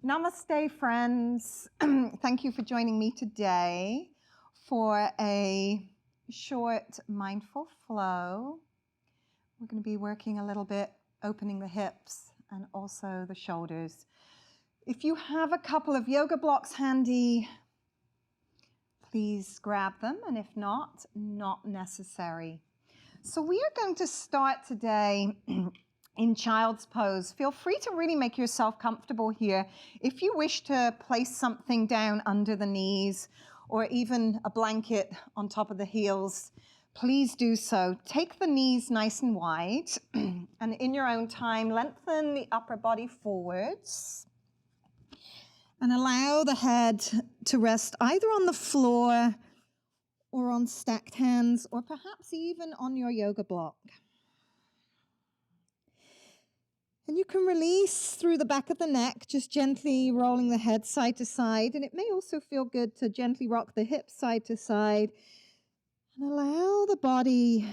Namaste, friends. Thank you for joining me today for a short mindful flow. We're going to be working a little bit, opening the hips and also the shoulders. If you have a couple of yoga blocks handy, please grab them, and if not, not necessary. So we are going to start today in child's pose. Feel free to really make yourself comfortable here. If you wish to place something down under the knees or even a blanket on top of the heels, please do so. Take the knees nice and wide and in your own time, lengthen the upper body forwards and allow the head to rest either on the floor or on stacked hands or perhaps even on your yoga block. And you can release through the back of the neck, just gently rolling the head side to side. And it may also feel good to gently rock the hips side to side and allow the body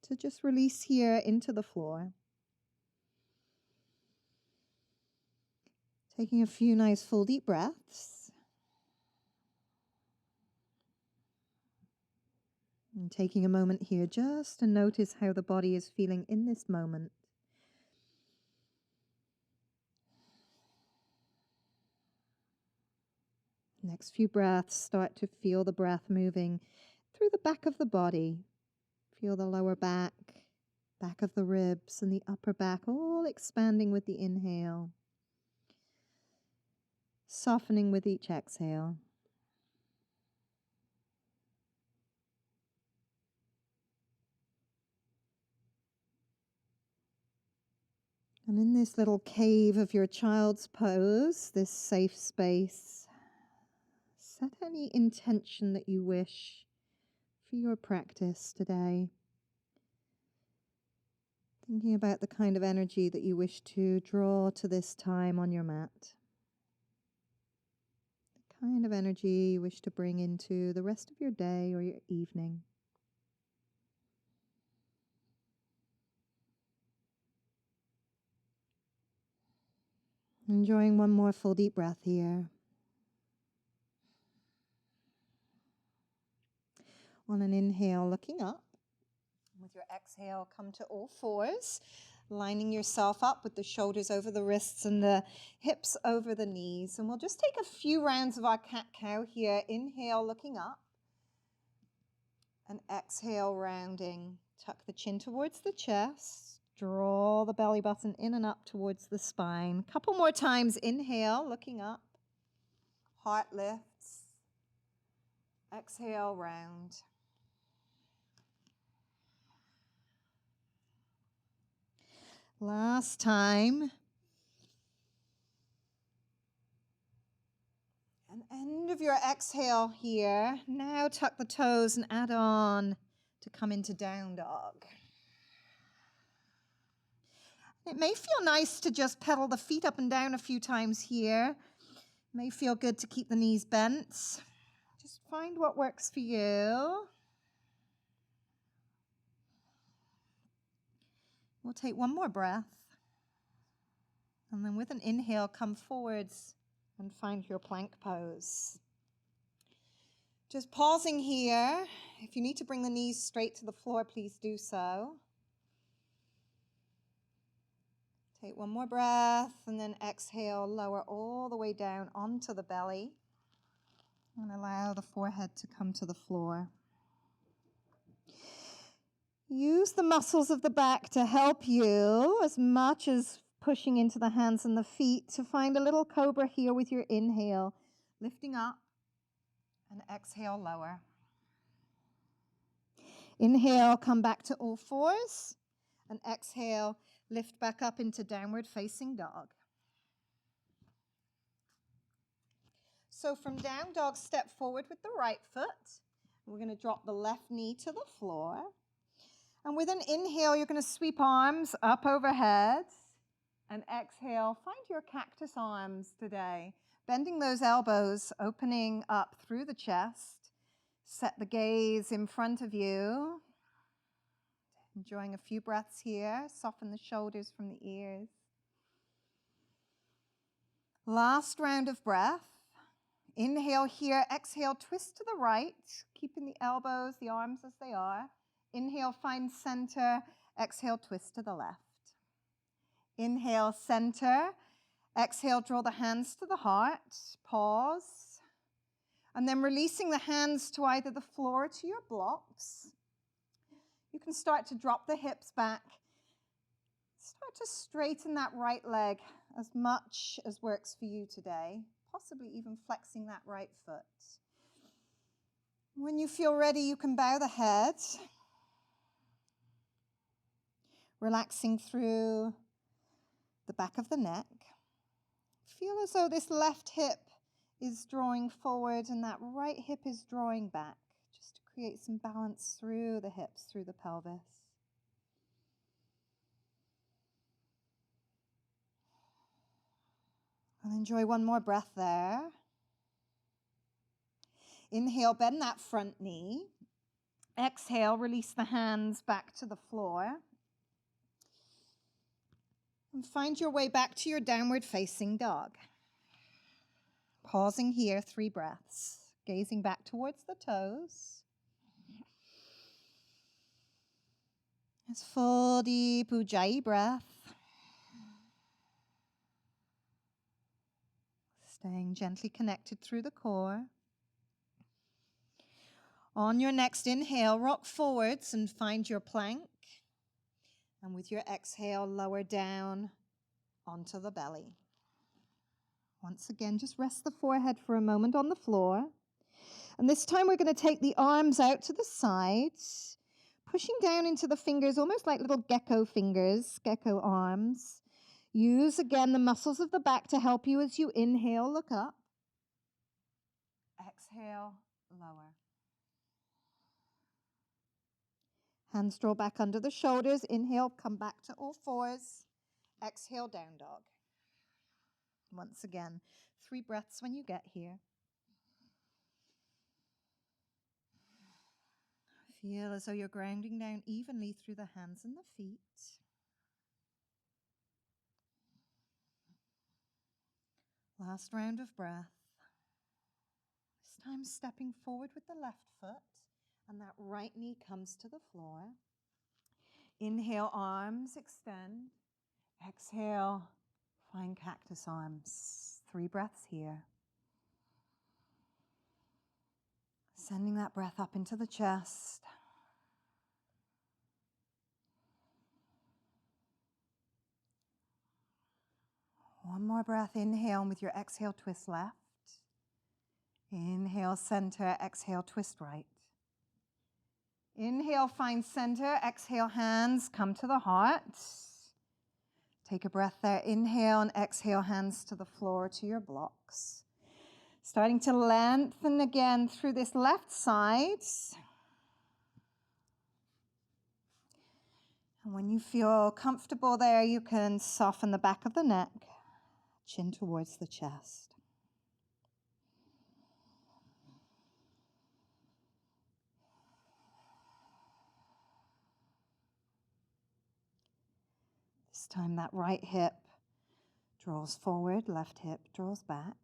to just release here into the floor. Taking a few nice full deep breaths. And taking a moment here just to notice how the body is feeling in this moment. Next few breaths, start to feel the breath moving through the back of the body. Feel the lower back, back of the ribs, and the upper back all expanding with the inhale. Softening with each exhale. And in this little cave of your child's pose, this safe space, set any intention that you wish for your practice today. Thinking about the kind of energy that you wish to draw to this time on your mat. The kind of energy you wish to bring into the rest of your day or your evening. Enjoying one more full deep breath here. On an inhale, looking up. With your exhale, come to all fours, lining yourself up with the shoulders over the wrists and the hips over the knees. And we'll just take a few rounds of our cat-cow here. Inhale, looking up. And exhale, rounding. Tuck the chin towards the chest. Draw the belly button in and up towards the spine. Couple more times. Inhale, looking up. Heart lifts. Exhale, round. Last time. And end of your exhale here. Now tuck the toes and add on to come into down dog. It may feel nice to just pedal the feet up and down a few times here. It may feel good to keep the knees bent. Just find what works for you. We'll take one more breath. And then with an inhale, come forwards and find your plank pose. Just pausing here. If you need to bring the knees straight to the floor, please do so. Take one more breath and then exhale, lower all the way down onto the belly and allow the forehead to come to the floor. Use the muscles of the back to help you as much as pushing into the hands and the feet to find a little cobra here with your inhale, lifting up and exhale, lower. Inhale, come back to all fours and exhale, lift back up into downward facing dog. So from down dog, step forward with the right foot. We're going to drop the left knee to the floor. And with an inhale, you're going to sweep arms up overhead. And exhale, find your cactus arms today. Bending those elbows, opening up through the chest. Set the gaze in front of you. Enjoying a few breaths here. Soften the shoulders from the ears. Last round of breath. Inhale here, exhale, twist to the right, keeping the elbows, the arms as they are. Inhale, find center, exhale, twist to the left. Inhale, center, exhale, draw the hands to the heart, pause, and then releasing the hands to either the floor or to your blocks. You can start to drop the hips back. Start to straighten that right leg as much as works for you today, possibly even flexing that right foot. When you feel ready, you can bow the head, relaxing through the back of the neck. Feel as though this left hip is drawing forward and that right hip is drawing back, just to create some balance through the hips, through the pelvis. And enjoy one more breath there. Inhale, bend that front knee. Exhale, release the hands back to the floor. And find your way back to your downward facing dog. Pausing here, 3 breaths. Gazing back towards the toes. As full deep Ujjayi breath. Staying gently connected through the core. On your next inhale, rock forwards and find your plank. And with your exhale, lower down onto the belly. Once again, just rest the forehead for a moment on the floor. And this time we're going to take the arms out to the sides, pushing down into the fingers, almost like little gecko fingers, gecko arms. Use again the muscles of the back to help you as you inhale, look up. Exhale, lower. Hands draw back under the shoulders. Inhale, come back to all fours. Exhale, down dog. Once again, 3 breaths when you get here. Feel as though you're grounding down evenly through the hands and the feet. Last round of breath. This time stepping forward with the left foot, and that right knee comes to the floor. Inhale, arms extend. Exhale, find cactus arms. 3 breaths here. Sending that breath up into the chest. One more breath, inhale, and with your exhale, twist left. Inhale, center, exhale, twist right. Inhale, find center, exhale, hands come to the heart. Take a breath there, inhale and exhale, hands to the floor, to your blocks. Starting to lengthen again through this left side. And when you feel comfortable there, you can soften the back of the neck, chin towards the chest. This time that right hip draws forward, left hip draws back.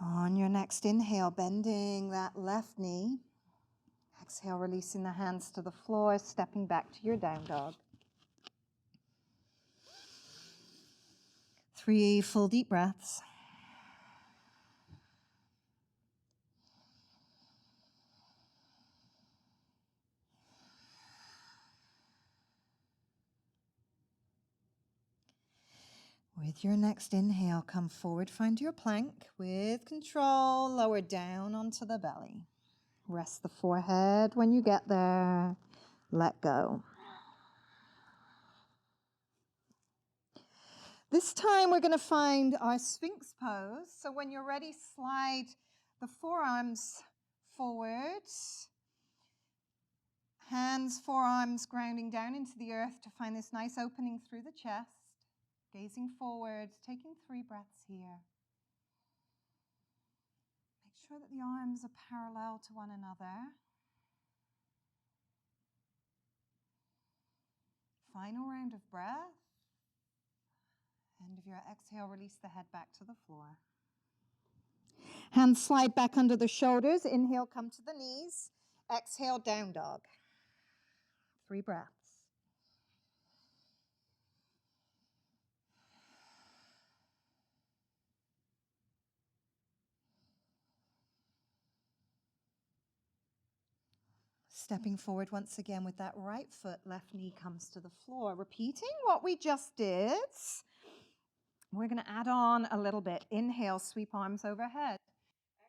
On your next inhale, bending that left knee. Exhale, releasing the hands to the floor, stepping back to your down dog. 3 full deep breaths. With your next inhale, come forward, find your plank. With control, lower down onto the belly. Rest the forehead when you get there. Let go. This time we're going to find our Sphinx pose. So when you're ready, slide the forearms forward. Hands, forearms grounding down into the earth to find this nice opening through the chest. Gazing forward, taking 3 breaths here. Make sure that the arms are parallel to one another. Final round of breath. End of your exhale, release the head back to the floor. Hands slide back under the shoulders. Inhale, come to the knees. Exhale, down dog. 3 breaths. Stepping forward once again with that right foot, left knee comes to the floor. Repeating what we just did. We're going to add on a little bit. Inhale, sweep arms overhead.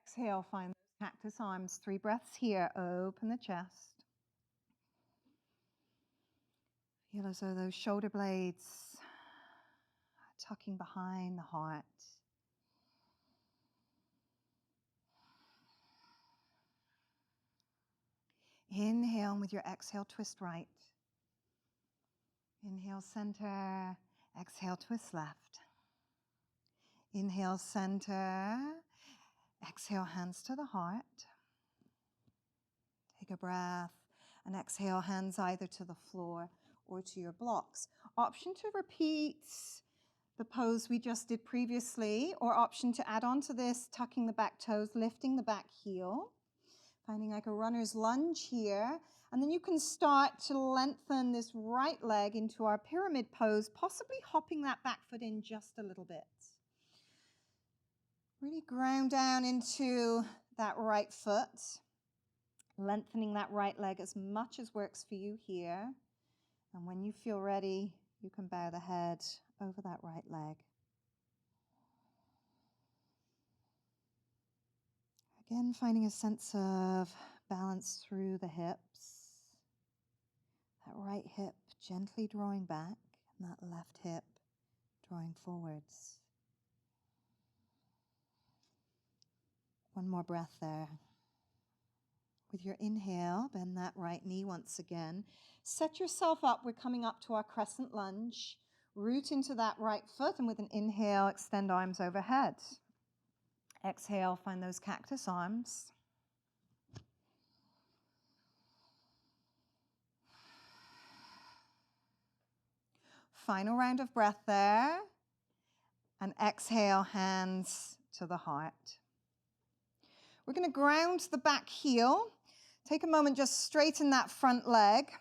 Exhale, find those cactus arms. 3 breaths here. Open the chest. Feel as though those shoulder blades are tucking behind the heart. Inhale, and with your exhale, twist right. Inhale, center. Exhale, twist left. Inhale, center. Exhale, hands to the heart. Take a breath. And exhale, hands either to the floor or to your blocks. Option to repeat the pose we just did previously, or option to add on to this, tucking the back toes, lifting the back heel. Finding like a runner's lunge here. And then you can start to lengthen this right leg into our pyramid pose, possibly hopping that back foot in just a little bit. Really ground down into that right foot, lengthening that right leg as much as works for you here. And when you feel ready, you can bow the head over that right leg. Again, finding a sense of balance through the hips. That right hip gently drawing back, and that left hip drawing forwards. One more breath there. With your inhale, bend that right knee once again. Set yourself up. We're coming up to our crescent lunge. Root into that right foot, and with an inhale, extend arms overhead. Exhale, find those cactus arms. Final round of breath there. And exhale, hands to the heart. We're going to ground the back heel. Take a moment, just straighten that front leg.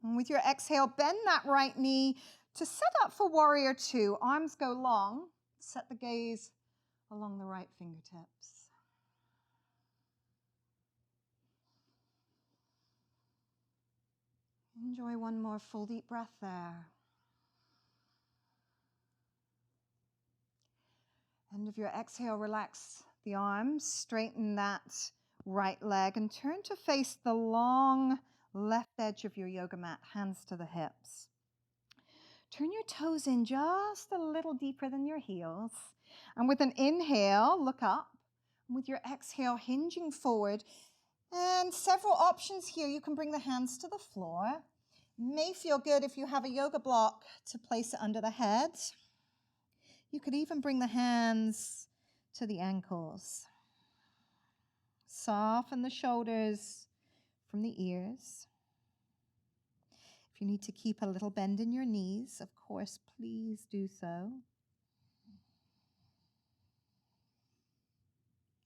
And with your exhale, bend that right knee to set up for warrior 2. Arms go long. Set the gaze along the right fingertips. Enjoy one more full deep breath there. End of your exhale, relax the arms, straighten that right leg, and turn to face the long left edge of your yoga mat, hands to the hips. Turn your toes in just a little deeper than your heels. And with an inhale, look up. And with your exhale, hinging forward. And several options here. You can bring the hands to the floor. May feel good if you have a yoga block to place it under the head. You could even bring the hands to the ankles. Soften the shoulders from the ears. If you need to keep a little bend in your knees, of course, please do so.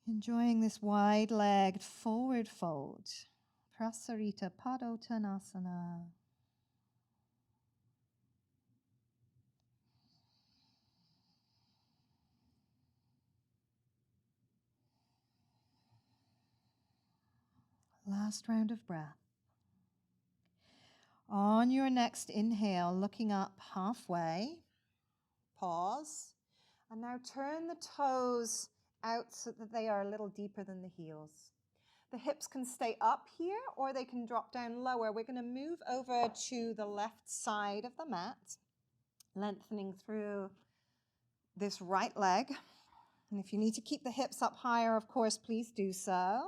Enjoying this wide-legged forward fold. Prasarita Padottanasana. Last round of breath. On your next inhale, looking up halfway, pause, and now turn the toes out so that they are a little deeper than the heels. The hips can stay up here or they can drop down lower. We're going to move over to the left side of the mat, lengthening through this right leg. And if you need to keep the hips up higher, of course, please do so.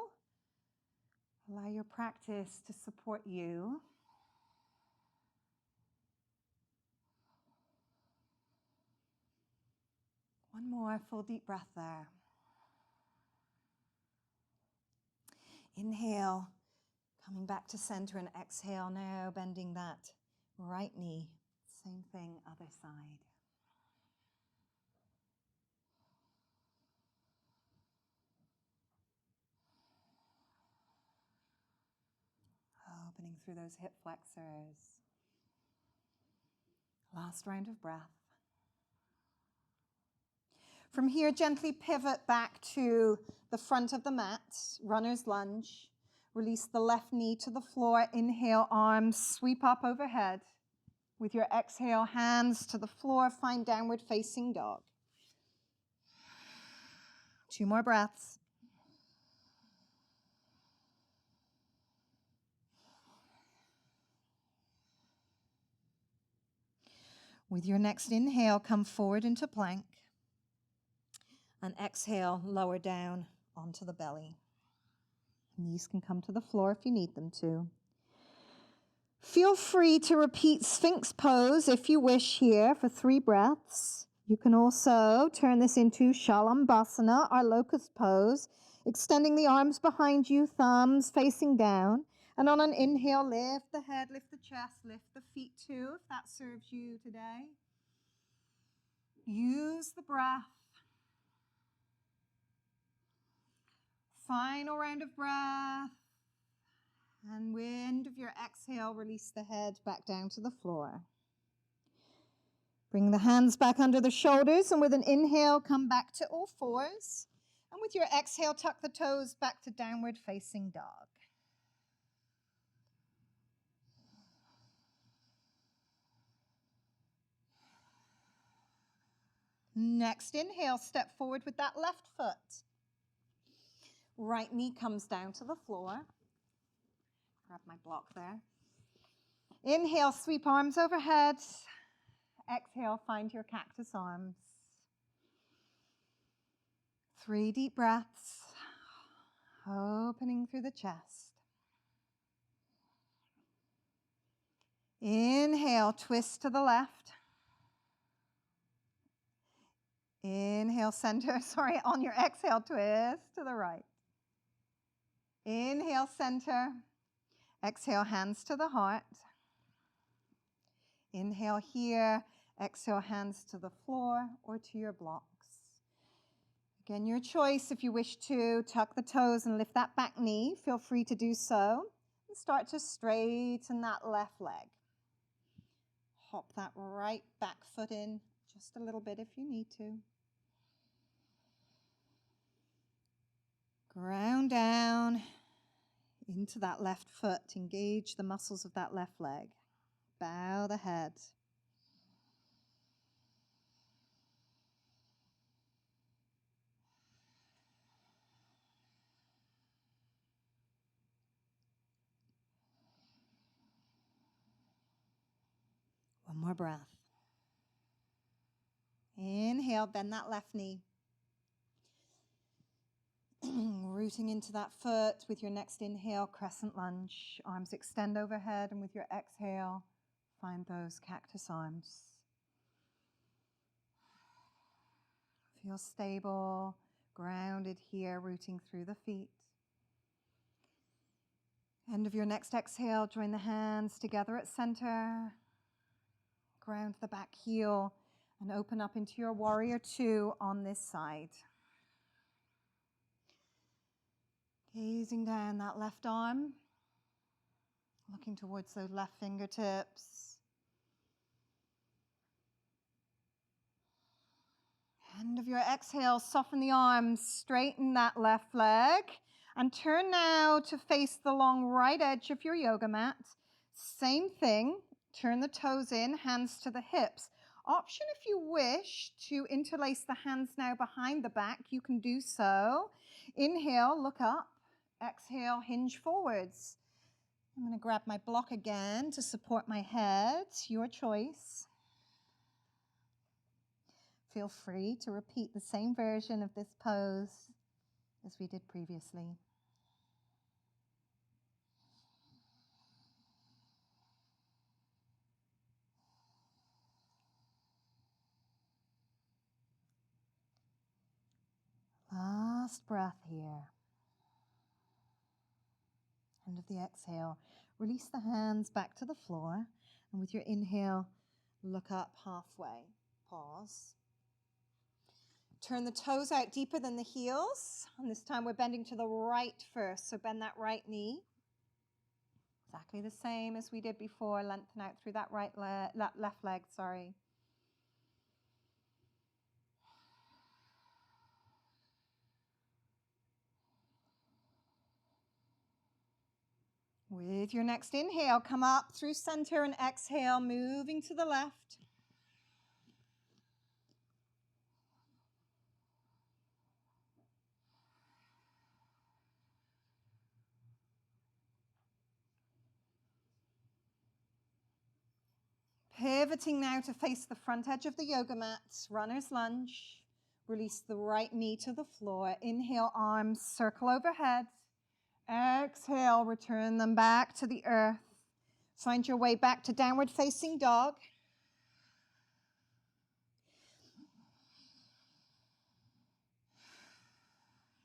Allow your practice to support you. One more full deep breath there. Inhale, coming back to center, and exhale now, bending that Right knee, same thing, other side. Opening through those hip flexors. Last round of breath. From here, gently pivot back to the front of the mat, runner's lunge. Release the left knee to the floor. Inhale, arms sweep up overhead. With your exhale, hands to the floor, find downward facing dog. 2 more breaths. With your next inhale, come forward into plank. And exhale, lower down onto the belly. Knees can come to the floor if you need them to. Feel free to repeat Sphinx Pose if you wish here for 3 breaths. You can also turn this into Shalambhasana, our locust pose, extending the arms behind you, thumbs facing down. And on an inhale, lift the head, lift the chest, lift the feet too, if that serves you today. Use the breath. Final round of breath. And wind of your exhale, release the head back down to the floor. Bring the hands back under the shoulders, and with an inhale, come back to all fours. And with your exhale, tuck the toes back to downward facing dog. Next inhale, step forward with that left foot. Right knee comes down to the floor. Grab my block there. Inhale, sweep arms overhead. Exhale, find your cactus arms. 3 deep breaths, opening through the chest. Inhale, twist to the left. Inhale, center, on your exhale, twist to the right. Inhale, center. Exhale, hands to the heart. Inhale here. Exhale, hands to the floor or to your blocks. Again, your choice. If you wish to tuck the toes and lift that back knee, feel free to do so. And start to straighten that left leg. Hop that right back foot in just a little bit if you need to. Ground down into that left foot. Engage the muscles of that left leg. Bow the head. One more breath. Inhale, bend that left knee. Rooting into that foot with your next inhale, crescent lunge. Arms extend overhead, and with your exhale, find those cactus arms. Feel stable, grounded here, rooting through the feet. End of your next exhale, join the hands together at center. Ground the back heel and open up into your warrior 2 on this side. Gazing down that left arm, looking towards those left fingertips. End of your exhale, soften the arms, straighten that left leg, and turn now to face the long right edge of your yoga mat. Same thing, turn the toes in, hands to the hips. Option if you wish to interlace the hands now behind the back, you can do so. Inhale, look up. Exhale, hinge forwards. I'm going to grab my block again to support my head. Your choice. Feel free to repeat the same version of this pose as we did previously. Last breath here. End of the exhale. Release the hands back to the floor. And with your inhale, look up halfway. Pause. Turn the toes out deeper than the heels. And this time we're bending to the right first. So bend that right knee. Exactly the same as we did before. Lengthen out through that left leg, sorry. With your next inhale, come up through center and exhale, moving to the left. Pivoting now to face the front edge of the yoga mat, runner's lunge. Release the right knee to the floor. Inhale, arms circle overhead. Exhale, return them back to the earth. Find your way back to downward facing dog.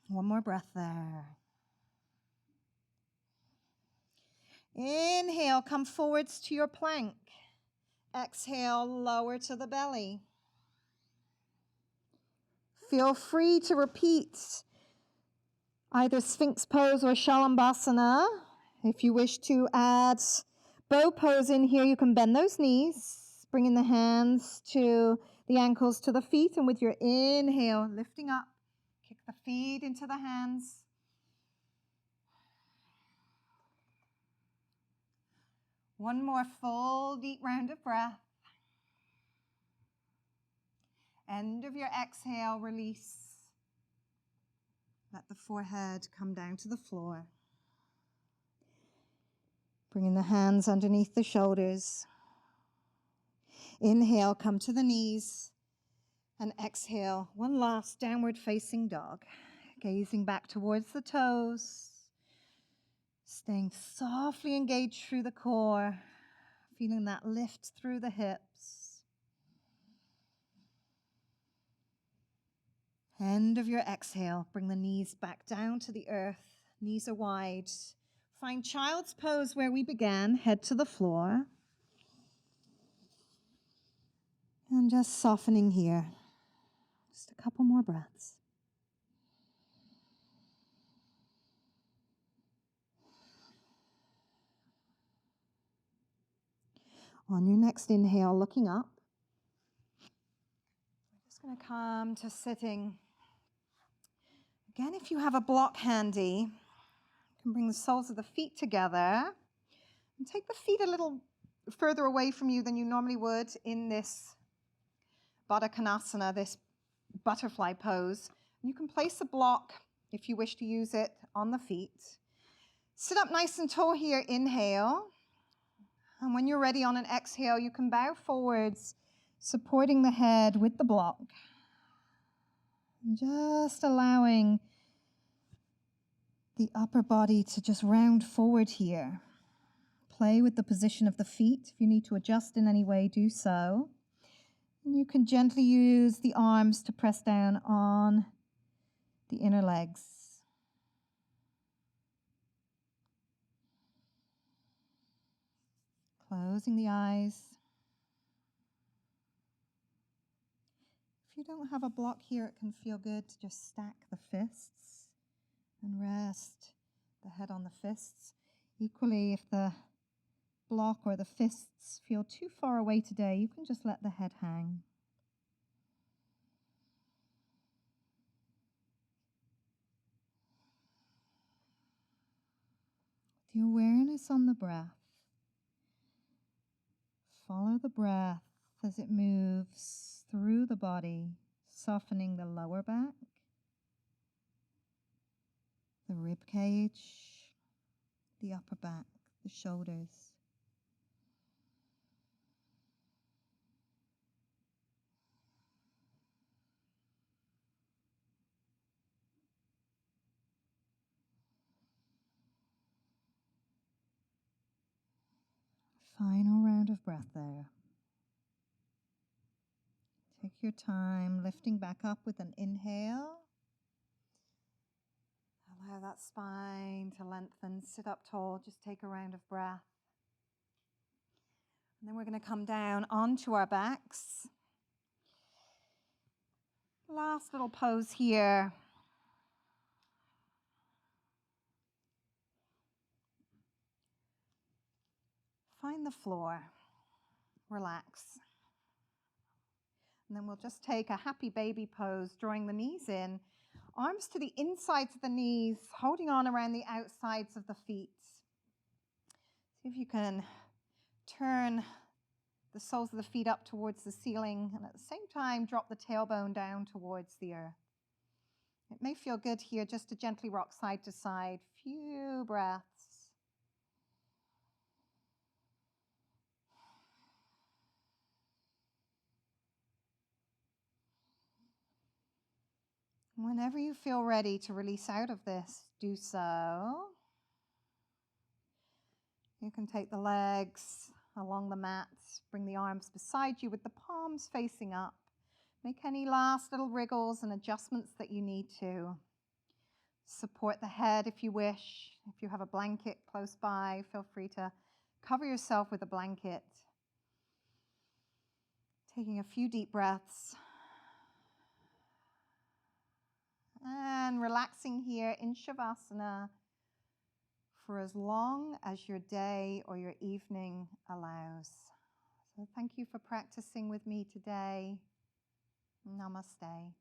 One more breath there. Inhale, come forwards to your plank. Exhale, lower to the belly. Feel free to repeat either Sphinx Pose or Shalambhasana. If you wish to add bow pose in here, you can bend those knees, bringing the hands to the ankles to the feet, and with your inhale, lifting up, kick the feet into the hands. One more full, deep round of breath. End of your exhale, release. Let the forehead come down to the floor. Bringing the hands underneath the shoulders. Inhale, come to the knees. And exhale, one last downward facing dog. Gazing back towards the toes. Staying softly engaged through the core. Feeling that lift through the hips. End of your exhale, bring the knees back down to the earth. Knees are wide. Find child's pose where we began. Head to the floor. And just softening here. Just a couple more breaths. On your next inhale, looking up. We're just going to come to sitting. Again, if you have a block handy, you can bring the soles of the feet together and take the feet a little further away from you than you normally would in this Baddha, this butterfly pose. You can place a block, if you wish to use it, on the feet. Sit up nice and tall here, inhale. And when you're ready on an exhale, you can bow forwards, supporting the head with the block. And just allowing the upper body to just round forward here. Play with the position of the feet. If you need to adjust in any way, do so. And you can gently use the arms to press down on the inner legs. Closing the eyes. If you don't have a block here, it can feel good to just stack the fists and rest the head on the fists. Equally, if the block or the fists feel too far away today, you can just let the head hang. The awareness on the breath. Follow the breath as it moves through the body, softening the lower back, the rib cage, the upper back, the shoulders. Final round of breath there. Take your time, lifting back up with an inhale. Allow that spine to lengthen. Sit up tall. Just take a round of breath. And then we're going to come down onto our backs. Last little pose here. Find the floor. Relax. And then we'll just take a happy baby pose, drawing the knees in, arms to the insides of the knees, holding on around the outsides of the feet. See if you can turn the soles of the feet up towards the ceiling, and at the same time, drop the tailbone down towards the earth. It may feel good here just to gently rock side to side. Few breaths. Whenever you feel ready to release out of this, do so. You can take the legs along the mat, bring the arms beside you with the palms facing up. Make any last little wriggles and adjustments that you need to. Support the head if you wish. If you have a blanket close by, feel free to cover yourself with a blanket. Taking a few deep breaths. And relaxing here in Shavasana for as long as your day or your evening allows. So thank you for practicing with me today. Namaste.